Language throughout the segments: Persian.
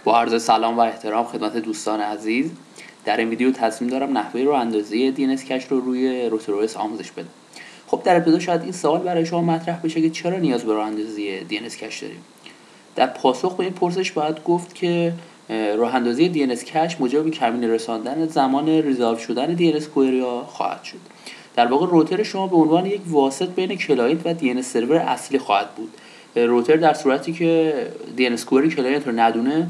با عرض سلام و احترام خدمت دوستان عزیز، در این ویدیو تصمیم دارم نحوه راه اندازی DNS کش رو روی روتر OS آموزش بدم. خب در ابتدا شاید این سوال برای شما مطرح بشه که چرا نیاز به راه اندازی DNS کش داریم. در پاسخ به این پرسش باید گفت که راه اندازی DNS کش موجب کمین رساندن زمان ریزالو شدن DNS کوئری ها خواهد شد. در واقع روتر شما به عنوان یک واسط بین کلاینت و DNS سرور اصلی خواهد بود. روتر در صورتی که DNS کوئری کلاینت رو ندونه،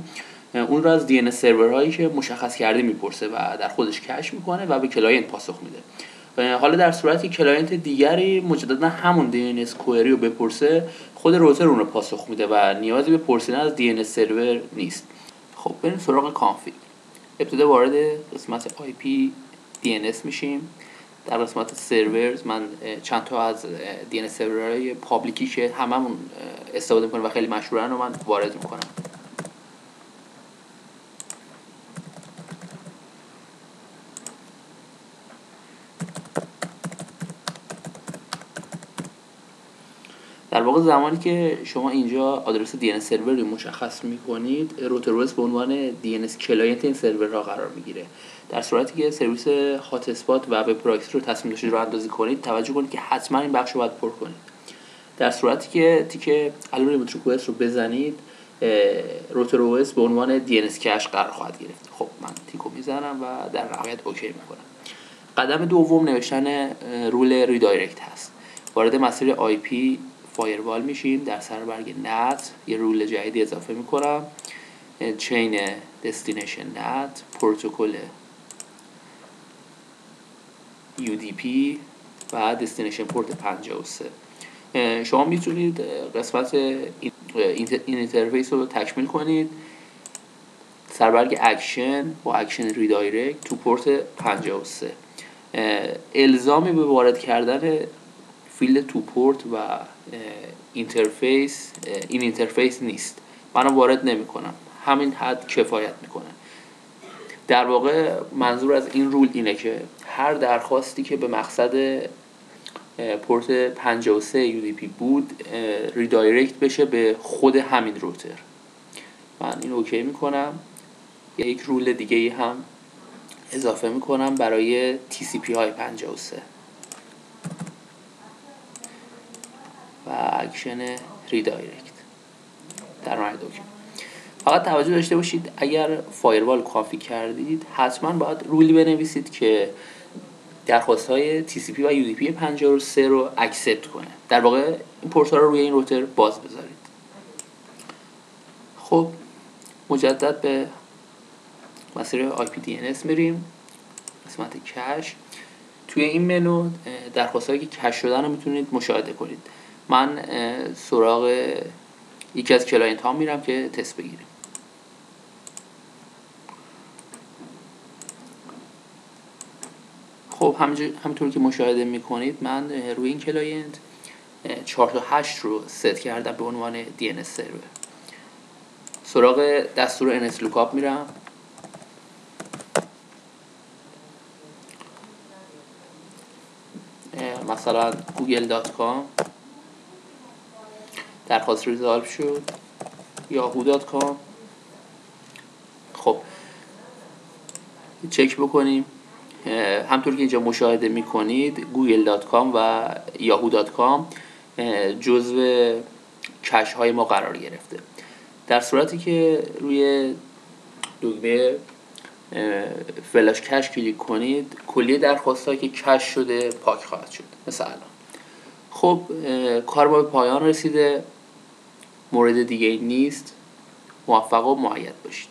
اون رو از DNS سرورهایی که مشخص کرده میپرسه و در خودش کش میکنه و به کلاینت پاسخ میده. حالا در صورتی کلاینت دیگری مجددا همون DNS کوئری رو بپرسه، خود روتر اون رو پاسخ میده و نیازی به پرسیدن از DNS سرور نیست. خب بریم سراغ کانفیگ. ابتدا وارد قسمت IP DNS میشیم. در قسمت سرورز من چند تا از DNS سرورهای پابلیکی که هممون استفاده میکنیم و خیلی مشهورن رو من وارد میکنم. در واقع زمانی که شما اینجا آدرس DNS سرور رو مشخص میکنید، روتر OS به عنوان DNS کلاینت این سرورها قرار میگیره. در صورتی که سرویس هات اسپات و وب پراکسی رو تصمیم داشتید راه اندازی کنید، توجه کنید که حتما این بخش رو باید پر کنید. در صورتی که تیک الون OS رو بزنید، روتر OS به عنوان DNS کش قرار خواهد گرفت. خب من تیکو میزنم و در نهایت اوکی میکنم. قدم دوم نوشتن رول ریدایرکت هست. وارد مسیر IP فایروال میشیم. در سربرگ نت یه رول جدیدی اضافه میکنم، چین دستینیشن نت، پروتکل UDP و دستینیشن پورت 53. شما میتونید قسمت این اینترفیس رو تکمیل کنید. سربرگ اکشن با اکشن ریدایرکت تو پورت 53. الزامی به وارد کردن فیلد تو پورت و اینترفیس این اینترفیس نیست. منو وارد نمی کنم، همین حد کفایت میکنه. در واقع منظور از این رول اینه که هر درخواستی که به مقصد پورت 53 UDP بود ریدایرکت بشه به خود همین روتر. من این اوکی میکنم. یک رول دیگه هم اضافه میکنم برای TCP های 53 و اکشن ریدایرکت. در نهایت اوکی. فقط توجه داشته باشید اگر فایروال کافی کردید، حتما باید رولی بنویسید که درخواست های TCP و UDP 53 رو اکسپت کنه. در واقع این پورت ها رو روی این روتر باز بذارید. خب مجدد به مسیر IP DNS میریم. قسمت کش. توی این منو درخواست هایی که کش شدن رو میتونید مشاهده کنید. من سراغ یکی از کلاینت ها میرم که تست بگیریم. خب همونطور که مشاهده میکنید من روی این کلاینت 4 تا 8 رو ست کردم به عنوان DNS سرور. سراغ دستور NS lookup میرم. مثلا google.com درخواست ریزالو شد، yahoo.com. خب چک بکنیم. همطور که اینجا مشاهده میکنید google.com و yahoo.com جزو کش های ما قرار گرفته. در صورتی که روی دکمه فلاش کش کلیک کنید، کلیه درخواست هایی که کش شده پاک خواهد شد. مثلا خب کار ما به پایان رسیده. مورد دیگه نیست. موفق و مؤید باشید.